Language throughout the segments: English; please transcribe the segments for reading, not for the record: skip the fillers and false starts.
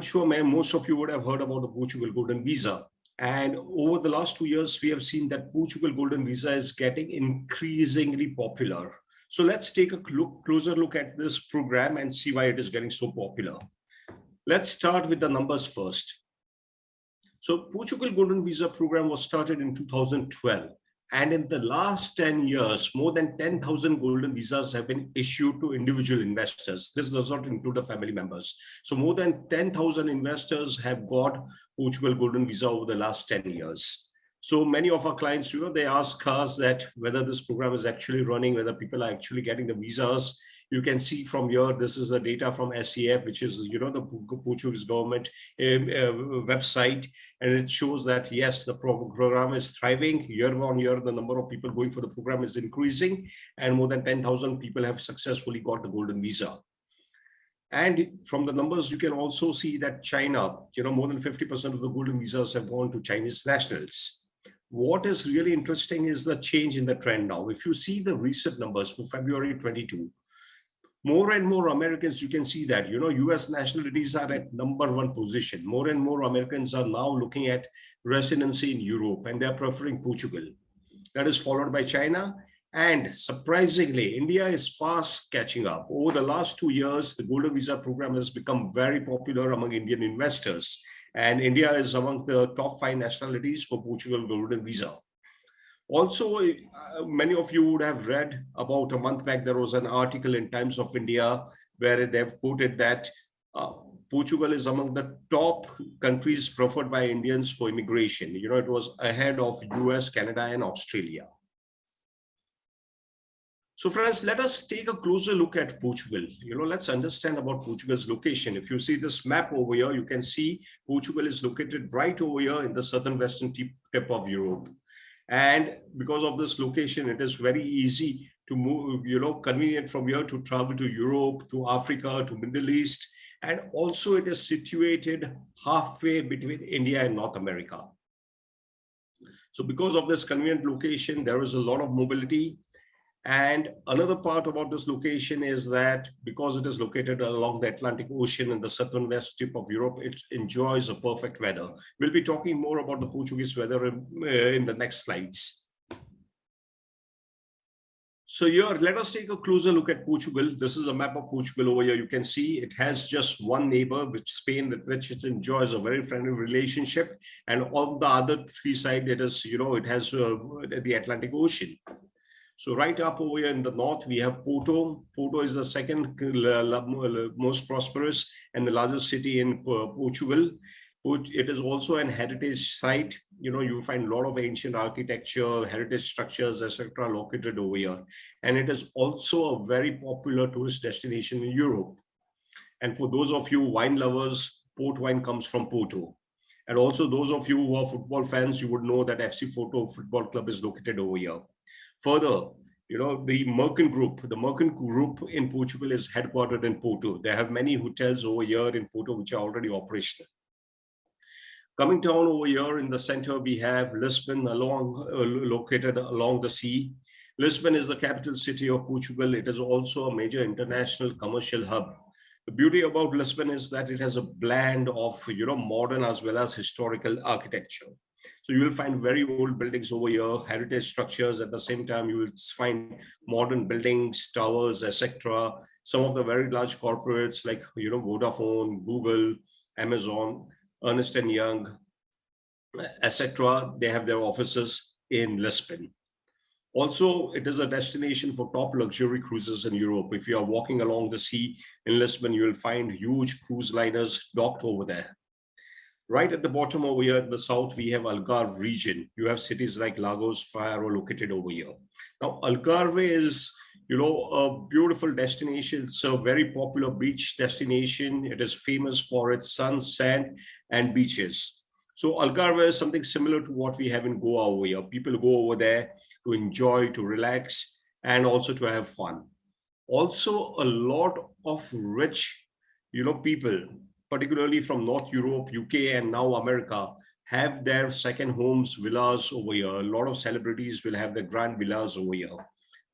sure most of you would have heard about the Portugal Golden Visa. And over the last 2 years, we have seen that Portugal Golden Visa is getting increasingly popular. So let's take a closer look at this program and see why it is getting so popular. Let's start with the numbers first. So Portugal Golden Visa program was started in 2012. And in the last 10 years, more than 10,000 golden visas have been issued to individual investors. This does not include the family members. So more than 10,000 investors have got Portugal Golden Visa over the last 10 years. So many of our clients, they ask us that whether this program is actually running, whether people are actually getting the visas. You can see from here, this is the data from SEF, which is, the Portuguese government website. And it shows that, yes, the program is thriving. Year on year, the number of people going for the program is increasing. And more than 10,000 people have successfully got the golden visa. And from the numbers, you can also see that China, more than 50% of the golden visas have gone to Chinese nationals. What is really interesting is the change in the trend now. If you see the recent numbers for February 22, more and more Americans, you can see that, US nationalities are at #1 position. More and more Americans are now looking at residency in Europe, and they're preferring Portugal. That is followed by China. And surprisingly, India is fast catching up. Over the last 2 years, the Golden Visa program has become very popular among Indian investors. And India is among the top 5 nationalities for Portugal Golden Visa. Also, many of you would have read about a month back, there was an article in Times of India where they've quoted that Portugal is among the top countries preferred by Indians for immigration. It was ahead of US, Canada, and Australia. So friends, let us take a closer look at Portugal. Let's understand about Portugal's location. If you see this map over here, you can see Portugal is located right over here in the southern western tip of Europe. And because of this location, it is very easy to move, convenient from here to travel to Europe, to Africa, to Middle East. And also it is situated halfway between India and North America. So because of this convenient location, there is a lot of mobility. And another part about this location is that because it is located along the Atlantic Ocean in the southern west tip of Europe, it enjoys a perfect weather. We'll be talking more about the Portuguese weather in the next slides. So here, let us take a closer look at Portugal. This is a map of Portugal over here. You can see it has just one neighbor, which Spain, with which it enjoys a very friendly relationship. And on the other 3 sides, it is, it has the Atlantic Ocean. So right up over here in the north, we have Porto. Porto is the second most prosperous and the largest city in Portugal. It is also an heritage site. You find a lot of ancient architecture, heritage structures, etc. located over here. And it is also a very popular tourist destination in Europe. And for those of you wine lovers, port wine comes from Porto. And also those of you who are football fans, you would know that FC Porto Football Club is located over here. Further, the Mercan Group. The Mercan Group in Portugal is headquartered in Porto. They have many hotels over here in Porto, which are already operational. Coming down over here in the center, we have Lisbon, located along the sea. Lisbon is the capital city of Portugal. It is also a major international commercial hub. The beauty about Lisbon is that it has a blend of, modern as well as historical architecture. So you will find very old buildings over here, heritage structures. At the same time, you will find modern buildings, towers, etc. Some of the very large corporates like, Vodafone, Google, Amazon, Ernst & Young, etc. They have their offices in Lisbon. Also, it is a destination for top luxury cruises in Europe. If you are walking along the sea in Lisbon, you will find huge cruise liners docked over there. Right at the bottom over here in the south, we have Algarve region. You have cities like Lagos, Faro located over here. Now, Algarve is, a beautiful destination. It's a very popular beach destination. It is famous for its sun, sand, and beaches. So Algarve is something similar to what we have in Goa over here. People go over there to enjoy, to relax, and also to have fun. Also, a lot of rich, people, particularly from North Europe, UK, and now America, have their second homes, villas over here. A lot of celebrities will have their grand villas over here.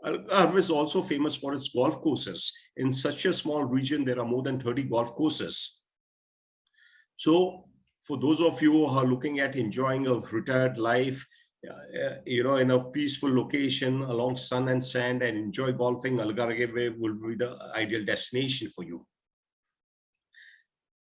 Algarve is also famous for its golf courses. In such a small region, there are more than 30 golf courses. So for those of you who are looking at enjoying a retired life, in a peaceful location along sun and sand and enjoy golfing, Algarve will be the ideal destination for you.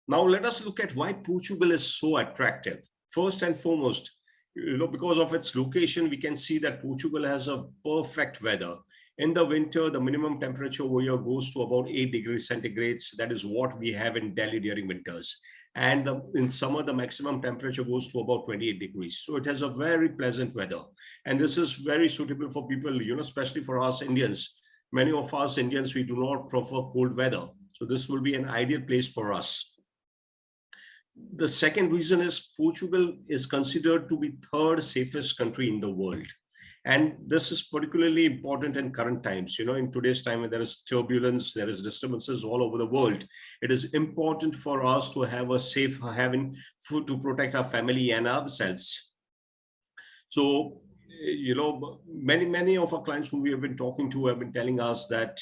Now let us look at why Portugal is so attractive. First and foremost, because of its location, we can see that Portugal has a perfect weather. In the winter, the minimum temperature over here goes to about 8 degrees centigrades. That is what we have in Delhi during winters. And in summer, the maximum temperature goes to about 28 degrees. So it has a very pleasant weather. And this is very suitable for people, especially for us Indians. Many of us Indians, we do not prefer cold weather. So this will be an ideal place for us. The second reason is Portugal is considered to be third safest country in the world. And this is particularly important in current times. In today's time, when there is turbulence, there is disturbances all over the world. It is important for us to have a safe haven to protect our family and ourselves. So, many of our clients who we have been talking to have been telling us that,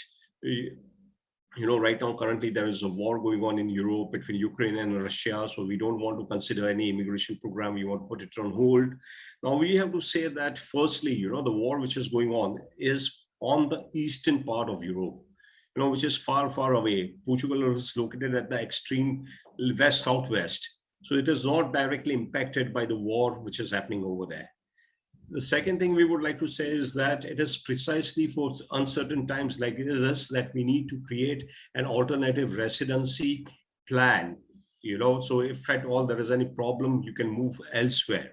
right now, currently, there is a war going on in Europe between Ukraine and Russia. So we don't want to consider any immigration program. We want to put it on hold. Now, we have to say that, firstly, the war which is going on is on the eastern part of Europe, which is far, far away. Portugal is located at the extreme west-southwest. So it is not directly impacted by the war which is happening over there. The second thing we would like to say is that it is precisely for uncertain times like this that we need to create an alternative residency plan, so if at all there is any problem, you can move elsewhere.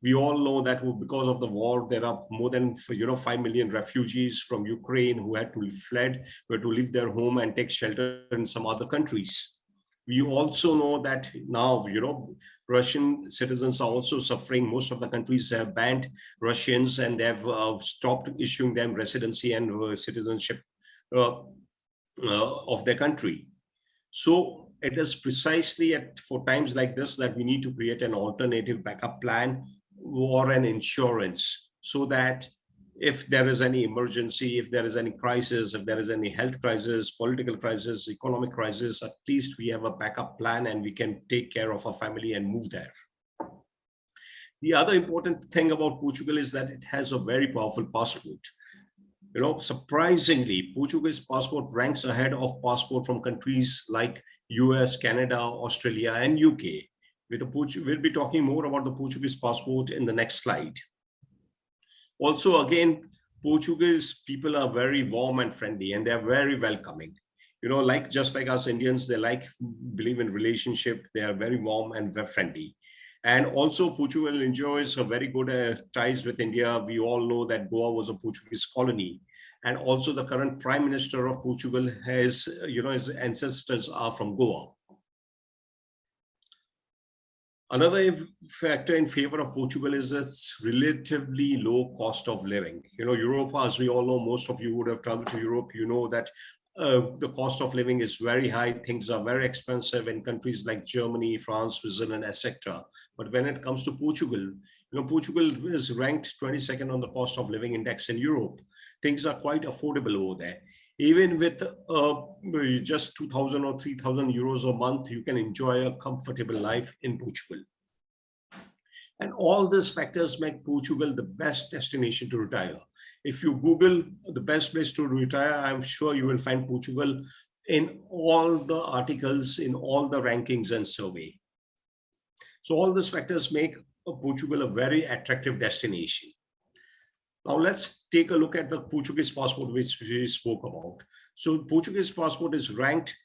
We all know that because of the war, there are more than 5 million refugees from Ukraine who had to fled, who had to leave their home and take shelter in some other countries. We also know that now, Russian citizens are also suffering. Most of the countries have banned Russians and they have stopped issuing them residency and citizenship of their country. So it is precisely for times like this that we need to create an alternative backup plan or an insurance, so that if there is any emergency, if there is any crisis, if there is any health crisis, political crisis, economic crisis, at least we have a backup plan and we can take care of our family and move there. The other important thing about Portugal is that it has a very powerful passport. Surprisingly, Portuguese passport ranks ahead of passport from countries like US, Canada, Australia, and UK. We'll be talking more about the Portuguese passport in the next slide. Also, again, Portuguese people are very warm and friendly, and they're very welcoming. Just like us Indians, they believe in relationship. They are very warm and very friendly. And also, Portugal enjoys a very good ties with India. We all know that Goa was a Portuguese colony. And also the current Prime Minister of Portugal has, his ancestors are from Goa. Another factor in favor of Portugal is its relatively low cost of living. Europe, as we all know, most of you would have traveled to Europe, that the cost of living is very high. Things are very expensive in countries like Germany, France, Switzerland, etc. But when it comes to Portugal, Portugal is ranked 22nd on the cost of living index in Europe. Things are quite affordable over there. Even with just 2,000 or 3,000 euros a month, you can enjoy a comfortable life in Portugal. And all these factors make Portugal the best destination to retire. If you Google the best place to retire, I'm sure you will find Portugal in all the articles, in all the rankings and survey. So all these factors make Portugal a very attractive destination. Now let's take a look at the Portuguese passport, which we spoke about. So Portuguese passport is ranked,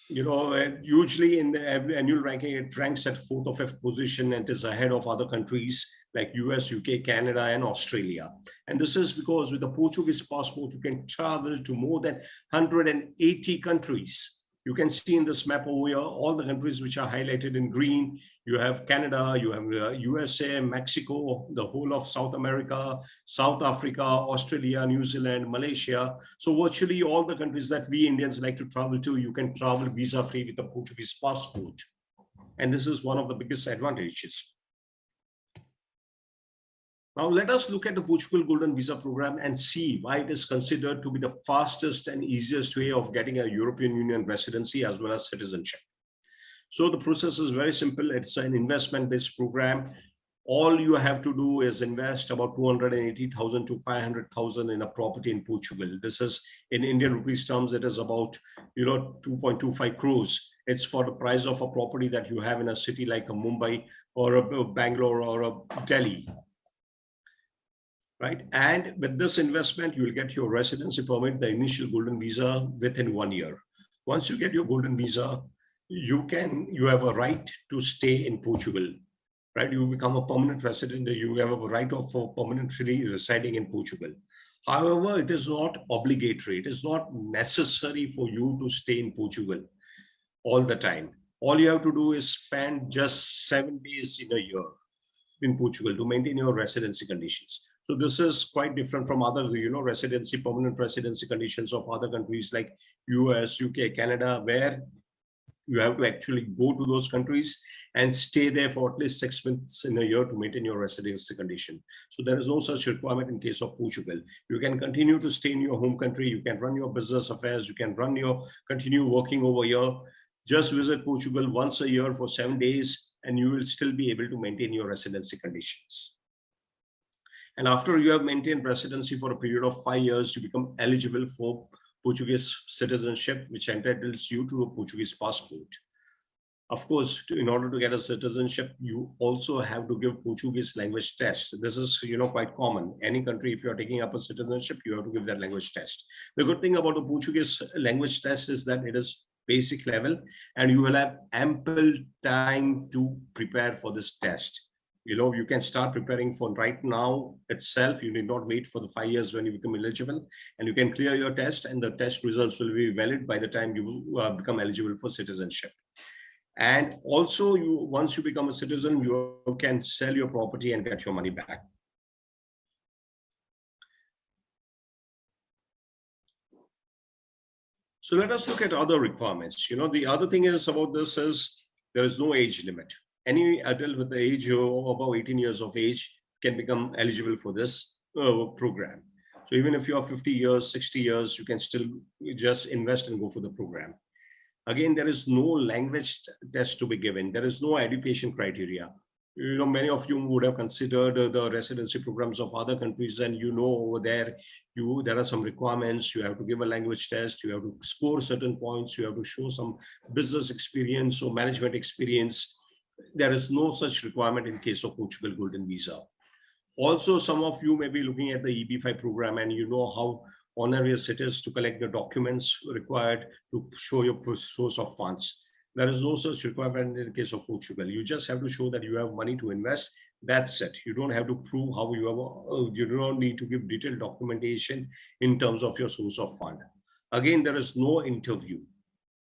usually in the annual ranking, it ranks at 4th or 5th position and is ahead of other countries like US, UK, Canada, and Australia. And this is because with the Portuguese passport, you can travel to more than 180 countries. You can see in this map over here, all the countries which are highlighted in green. You have Canada, you have USA, Mexico, the whole of South America, South Africa, Australia, New Zealand, Malaysia. So virtually all the countries that we Indians like to travel to, you can travel visa-free with a Portuguese passport. And this is one of the biggest advantages. Now let us look at the Portugal Golden Visa program and see why it is considered to be the fastest and easiest way of getting a European Union residency as well as citizenship. So the process is very simple. It's an investment-based program. All you have to do is invest about 280,000 to 500,000 in a property in Portugal. This is in Indian rupees terms, it is about 2.25 crores. It's for the price of a property that you have in a city like a Mumbai or a Bangalore or a Delhi. Right. And with this investment, you will get your residency permit, the initial golden visa, within 1 year. Once you get your golden visa, you have a right to stay in Portugal. Right, you become a permanent resident. You have a right of permanently residing in Portugal. However, it is not obligatory. It is not necessary for you to stay in Portugal all the time. All you have to do is spend just 7 days in a year in Portugal to maintain your residency conditions. So this is quite different from other, permanent residency conditions of other countries like US, UK, Canada, where you have to actually go to those countries and stay there for at least 6 months in a year to maintain your residency condition. So there is no such requirement in case of Portugal. You can continue to stay in your home country. You can run your business affairs. You can continue working over here. Just visit Portugal once a year for 7 days, and you will still be able to maintain your residency conditions. And after you have maintained residency for a period of 5 years, you become eligible for Portuguese citizenship, which entitles you to a Portuguese passport. Of course, in order to get a citizenship, you also have to give Portuguese language test. This is, quite common. Any country, if you are taking up a citizenship, you have to give that language test. The good thing about the Portuguese language test is that it is basic level, and you will have ample time to prepare for this test. You can start preparing for right now itself. You need not wait for the 5 years when you become eligible, and you can clear your test, and the test results will be valid by the time you become eligible for citizenship. And also, once you become a citizen, you can sell your property and get your money back. So let us look at other requirements. The other thing is about this is there is no age limit. Any adult with the age of above 18 years of age can become eligible for this program. So even if you are 50 years, 60 years, you can still just invest and go for the program. Again, there is no language test to be given. There is no education criteria. Many of you would have considered the residency programs of other countries, and over there, there are some requirements. You have to give a language test. You have to score certain points. You have to show some business experience or management experience. There is no such requirement in case of Portugal Golden Visa. Also, some of you may be looking at the EB5 program, and you know how onerous it is to collect the documents required to show your source of funds. There is no such requirement in the case of Portugal. You just have to show that you have money to invest. That's it. You don't have to prove how you don't need to give detailed documentation in terms of your source of fund. Again, there is no interview.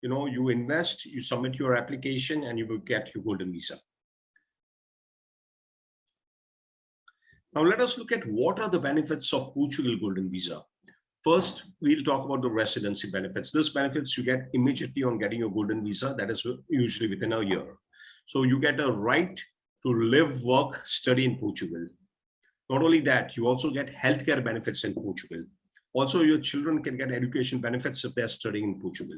You invest, you submit your application, and you will get your golden visa. Now let us look at what are the benefits of Portugal Golden Visa. First, we'll talk about the residency benefits. These benefits you get immediately on getting your golden visa, that is usually within a year. So you get a right to live, work, study in Portugal. Not only that, you also get healthcare benefits in Portugal. Also, your children can get education benefits if they're studying in Portugal.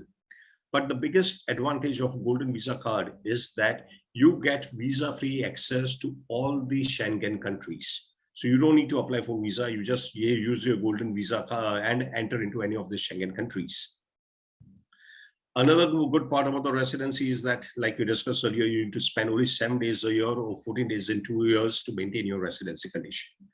But the biggest advantage of Golden Visa card is that you get visa-free access to all the Schengen countries. So you don't need to apply for visa. You just use your Golden Visa card and enter into any of the Schengen countries. Another good part about the residency is that, like we discussed earlier, you need to spend only 7 days a year or 14 days in 2 years to maintain your residency condition.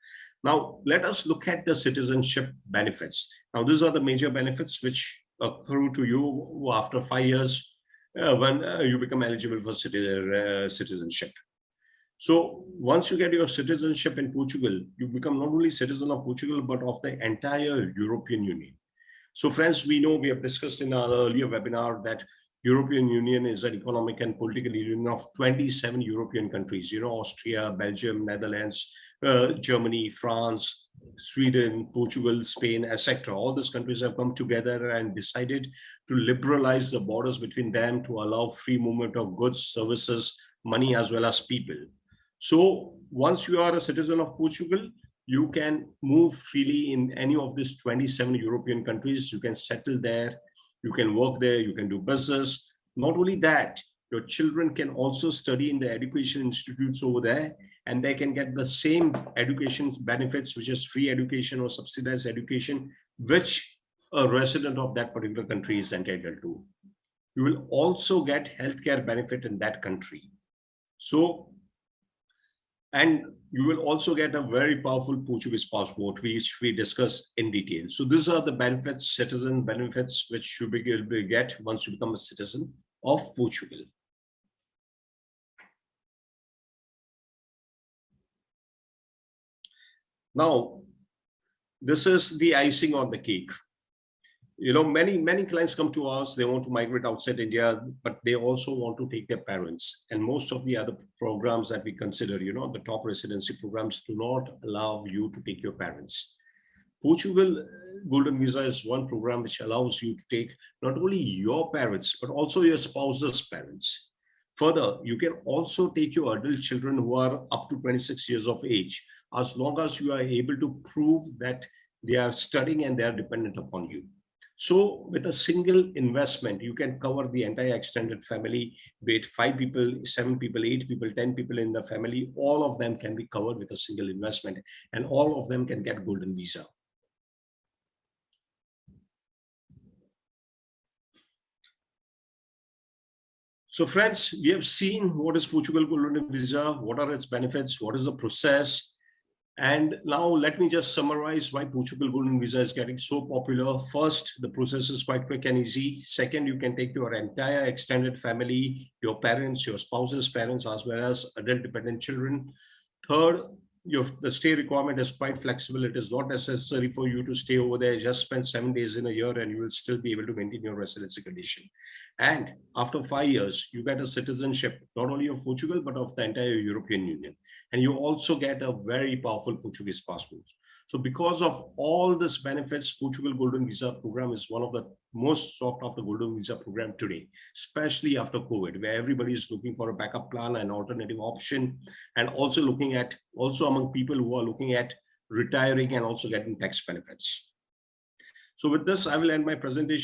Now, let us look at the citizenship benefits. Now, these are the major benefits which accrue to you after 5 years when you become eligible for citizenship. So once you get your citizenship in Portugal, you become not only citizen of Portugal, but of the entire European Union. So friends, we know we have discussed in our earlier webinar that European Union is an economic and political union of 27 European countries, Austria, Belgium, Netherlands, Germany, France, Sweden, Portugal, Spain, etc. All these countries have come together and decided to liberalize the borders between them to allow free movement of goods, services, money, as well as people. So once you are a citizen of Portugal, you can move freely in any of these 27 European countries. You can settle there, you can work there, you can do business. Not only that, Your children can also study in the education institutes over there, and they can get the same education benefits, which is free education or subsidized education, which a resident of that particular country is entitled to. You will also get healthcare benefit in that country. So, and you will also get a very powerful Portuguese passport, which we discuss in detail. So these are the benefits, citizen benefits, which you will get once you become a citizen of Portugal. Now, this is the icing on the cake. You know, many clients come to us, they want to migrate outside India, but they also want to take their parents. And most of the other programs that we consider, you know, the top residency programs do not allow you to take your parents. Portugal Golden Visa is one program which allows you to take not only your parents, but also your spouse's parents. Further, you can also take your adult children who are up to 26 years of age, as long as you are able to prove that they are studying and they are dependent upon you. So with a single investment, you can cover the entire extended family, be it 5 people, 7 people, 8 people, 10 people in the family. All of them can be covered with a single investment, and all of them can get Golden Visa. So friends, we have seen what is Portugal Golden Visa, what are its benefits, what is the process. And now let me just summarize why Portugal Golden Visa is getting so popular. First, the process is quite quick and easy. Second, you can take your entire extended family, your parents, your spouse's parents, as well as adult dependent children. Third, the stay requirement is quite flexible. It is not necessary for you to stay over there. Just spend 7 days in a year and you will still be able to maintain your residency condition. And after 5 years, you get a citizenship, not only of Portugal, but of the entire European Union. And you also get a very powerful Portuguese passport. So because of all these benefits, Portugal Golden Visa program is one of the most sought after Golden Visa program today, especially after COVID, where everybody is looking for a backup plan, an alternative option, and also among people who are looking at retiring and also getting tax benefits. So with this, I will end my presentation.